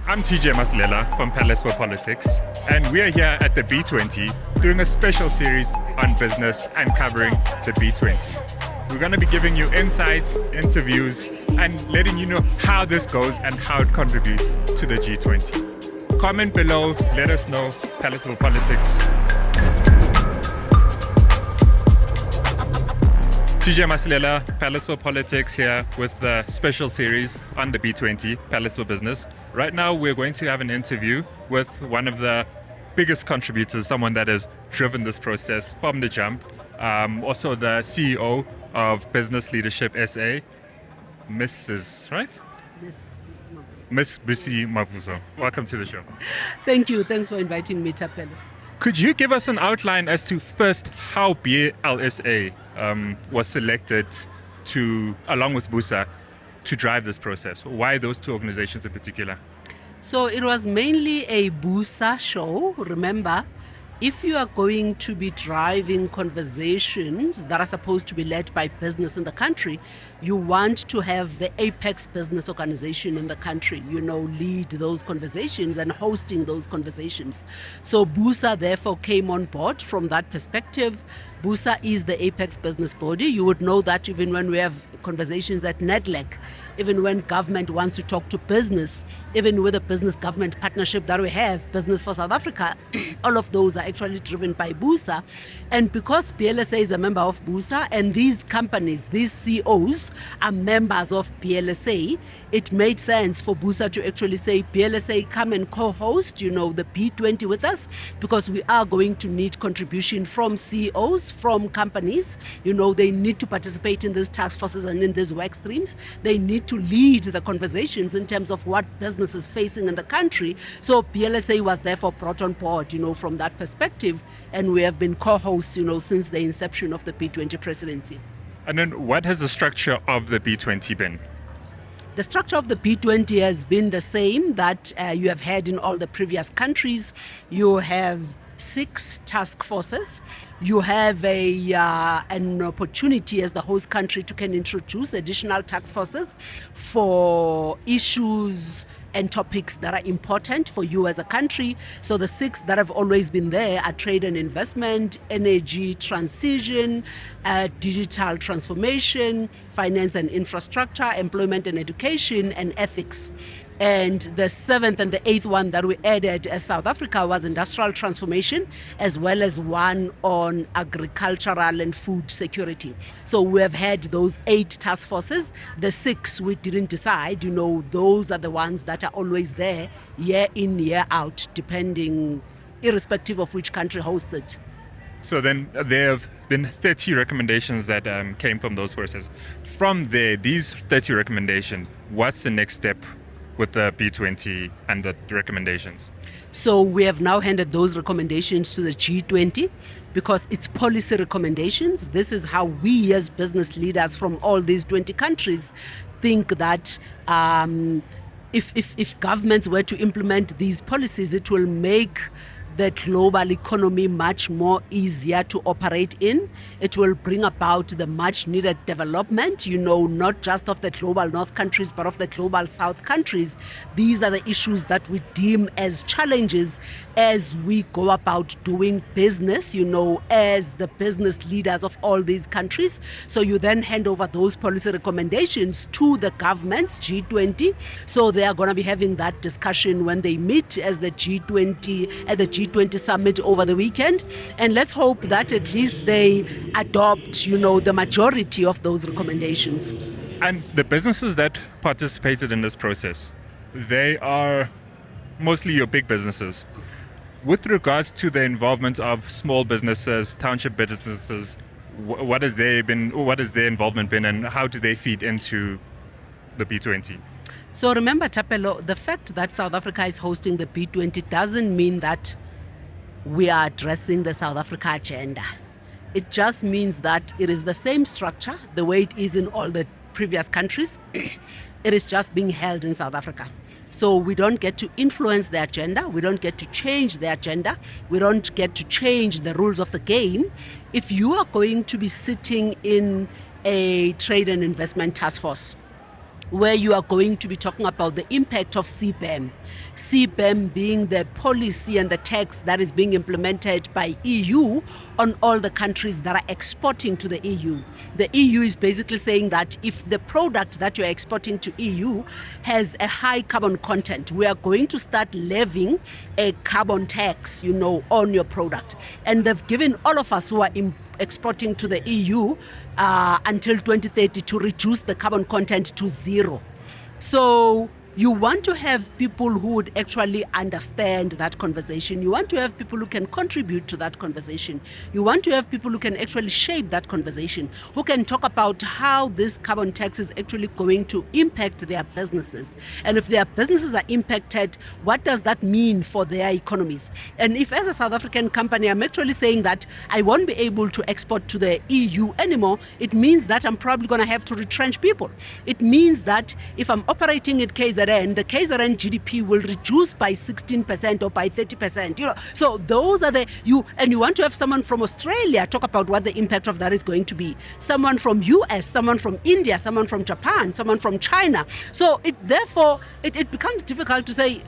I'm TJ Masilela from Palatable Politics, and we are here at the B20 doing a special series on business and covering the B20. We're going to be giving you insights, interviews, and letting you know how this goes and how it contributes to the G20. Comment below, let us know. Palatable Politics. TJ Masilela, Palatable Politics here with the special series on the B20, Palatable Business. Right now we're going to have an interview with one of the biggest contributors, someone that has driven this process from the jump, also the CEO of Business Leadership SA, Mrs. Right? Miss Busi Mavuso. Welcome to the show. Thank you. Thanks for inviting me, Tapelo. Could you give us an outline as to first how BLSA was selected to, along with BUSA, to drive this process? Why those two organizations in particular? So it was mainly a BUSA show. Remember, if you are going to be driving conversations that are supposed to be led by business in the country, you want to have the apex business organization in the country, lead those conversations and hosting those conversations. So BUSA therefore came on board from that perspective. BUSA is the apex business body. You would know that even when we have conversations at NEDLEC, even when government wants to talk to business, even with the business-government partnership that we have, Business for South Africa, all of those are actually driven by BUSA. And because BLSA is a member of BUSA and these companies, these CEOs are members of BLSA, it made sense for BUSA to actually say, BLSA, come and co-host, the B20 with us, because we are going to need contribution from CEOs, from companies. They need to participate in these task forces and in these work streams. They need to lead the conversations in terms of what business is facing in the country. So BLSA was therefore brought on board, from that perspective, and we have been co-hosts, since the inception of the B20 presidency. And then what has the structure of the B20 been? The structure of the B20 has been the same that you have had in all the previous countries. You have 6 task forces. You have an opportunity as the host country to can introduce additional task forces for issues and topics that are important for you as a country. So the 6 that have always been there are trade and investment, energy transition, digital transformation, finance and infrastructure, employment and education, and ethics. And the 7th and the 8th one that we added as South Africa was industrial transformation, as well as one on agricultural and food security. So we have had those 8 task forces. The 6 we didn't decide, those are the ones that are always there, year in, year out, depending, irrespective of which country hosts it. So then there have been 30 recommendations that came from those processes. From there, these 30 recommendations, what's the next step with the B20 and the recommendations? So we have now handed those recommendations to the G20 because it's policy recommendations. This is how we as business leaders from all these 20 countries think that if governments were to implement these policies, it will make the global economy much more easier to operate in. It will bring about the much needed development, not just of the global north countries, but of the global south countries. These are the issues that we deem as challenges as we go about doing business, as the business leaders of all these countries. So you then hand over those policy recommendations to the governments, G20. So they are going to be having that discussion when they meet as the G20 at the G20 Summit over the weekend. And let's hope that at least they adopt, the majority of those recommendations. And the businesses that participated in this process, they are mostly your big businesses. With regards to the involvement of small businesses, township businesses, what has their involvement been, and how do they feed into the B20? So remember, Tapelo, the fact that South Africa is hosting the B20 doesn't mean that we are addressing the South Africa agenda. It just means that it is the same structure, the way it is in all the previous countries. It is just being held in South Africa. So we don't get to influence the agenda. We don't get to change the agenda. We don't get to change the rules of the game. If you are going to be sitting in a trade and investment task force, where you are going to be talking about the impact of CBAM. CBAM being the policy and the tax that is being implemented by EU on all the countries that are exporting to the EU. The EU is basically saying that if the product that you're exporting to EU has a high carbon content, we are going to start levying a carbon tax, on your product. And they've given all of us who are exporting to the EU until 2030 to reduce the carbon content to zero. So you want to have people who would actually understand that conversation. You want to have people who can contribute to that conversation. You want to have people who can actually shape that conversation, who can talk about how this carbon tax is actually going to impact their businesses. And if their businesses are impacted, what does that mean for their economies? And if as a South African company, I'm actually saying that I won't be able to export to the EU anymore, it means that I'm probably going to have to retrench people. It means that if I'm operating at KZN, the KZN GDP will reduce by 16% or by 30%. So those are you want to have someone from Australia talk about what the impact of that is going to be. Someone from US, someone from India, someone from Japan, someone from China. So it becomes difficult to say,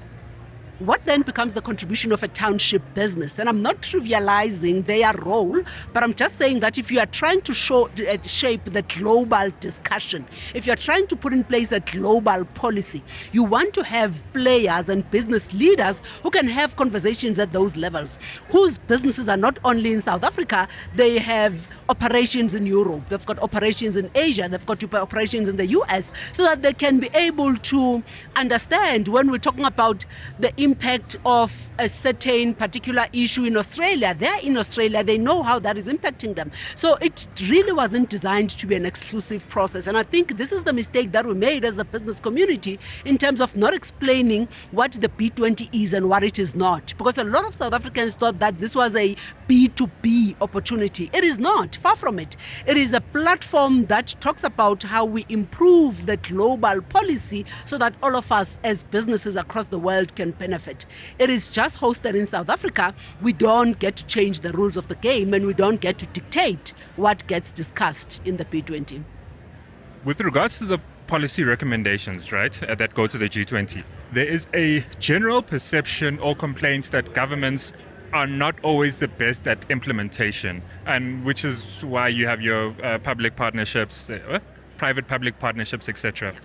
what then becomes the contribution of a township business? And I'm not trivializing their role, but I'm just saying that if you are trying to shape the global discussion, if you're trying to put in place a global policy, you want to have players and business leaders who can have conversations at those levels, whose businesses are not only in South Africa, they have operations in Europe, they've got operations in Asia, they've got operations in the US, so that they can be able to understand when we're talking about the impact of a certain particular issue in Australia. They're in Australia, they know how that is impacting them. So it really wasn't designed to be an exclusive process. And I think this is the mistake that we made as the business community in terms of not explaining what the B20 is and what it is not. Because a lot of South Africans thought that this was a B2B opportunity. It is not, far from it. It is a platform that talks about how we improve the global policy so that all of us as businesses across the world can benefit. It is just hosted in South Africa. We don't get to change the rules of the game, and we don't get to dictate what gets discussed in the B20. With regards to the policy recommendations, right, that go to the G20, there is a general perception or complaints that governments are not always the best at implementation, and which is why you have your public partnerships, private-public partnerships, etc.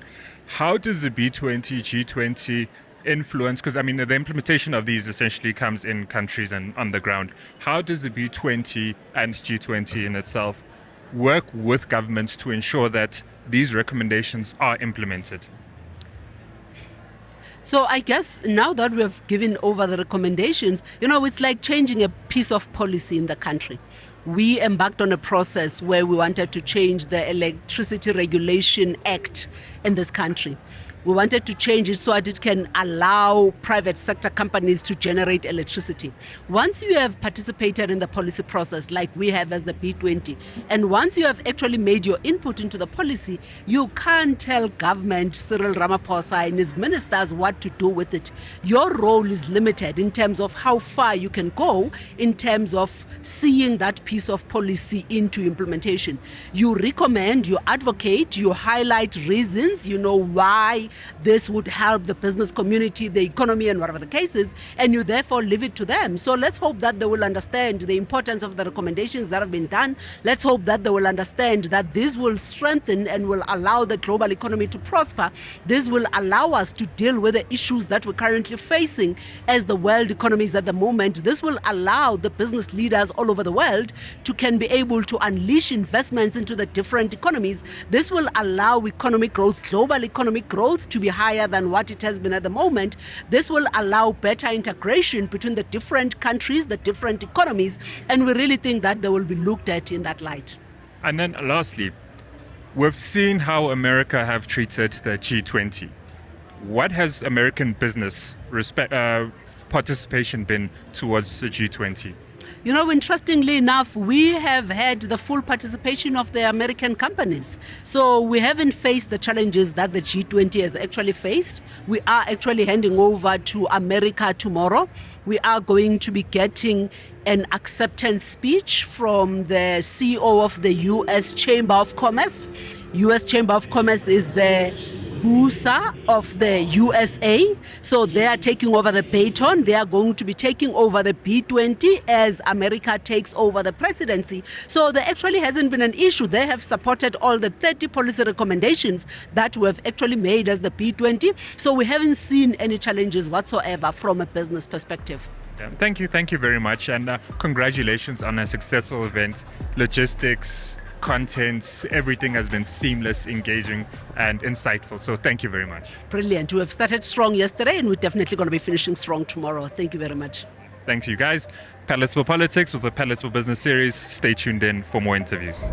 How does the B20, G20 influence, because the implementation of these essentially comes in countries and on the ground. How does the B20 and G20 in itself work with governments to ensure that these recommendations are implemented? So I guess now that we have given over the recommendations, it's like changing a piece of policy in the country. We embarked on a process where we wanted to change the Electricity Regulation Act in this country. We wanted to change it so that it can allow private sector companies to generate electricity. Once you have participated in the policy process, like we have as the B20, and once you have actually made your input into the policy, you can't tell government, Cyril Ramaphosa and his ministers what to do with it. Your role is limited in terms of how far you can go in terms of seeing that piece of policy into implementation. You recommend, you advocate, you highlight reasons, why this would help the business community, the economy, and whatever the case is, and you therefore leave it to them. So let's hope that they will understand the importance of the recommendations that have been done. Let's hope that they will understand that this will strengthen and will allow the global economy to prosper. This will allow us to deal with the issues that we're currently facing as the world economy is at the moment. This will allow the business leaders all over the world can be able to unleash investments into the different economies. This will allow economic growth, global economic growth, to be higher than what it has been at the moment. This will allow better integration between the different countries, the different economies, and we really think that they will be looked at in that light. And then lastly, we've seen how America have treated the G20. What has American business participation been towards the G20? Interestingly enough, we have had the full participation of the American companies. So we haven't faced the challenges that the G20 has actually faced. We are actually handing over to America tomorrow. We are going to be getting an acceptance speech from the CEO of the U.S. Chamber of Commerce. U.S. Chamber of Commerce is the BUSA of the USA. So they are taking over the baton. They are going to be taking over the B20 as America takes over the presidency. So there actually hasn't been an issue. They have supported all the 30 policy recommendations that we have actually made as the B20. So we haven't seen any challenges whatsoever from a business perspective. Yeah, thank you very much, and congratulations on a successful event. Logistics, content, everything has been seamless, engaging, and insightful. So thank you very much. Brilliant. We have started strong yesterday, and we're definitely going to be finishing strong tomorrow. Thank you very much. Thanks, you guys. Palatable Politics with the Palatable Business series. Stay tuned in for more interviews.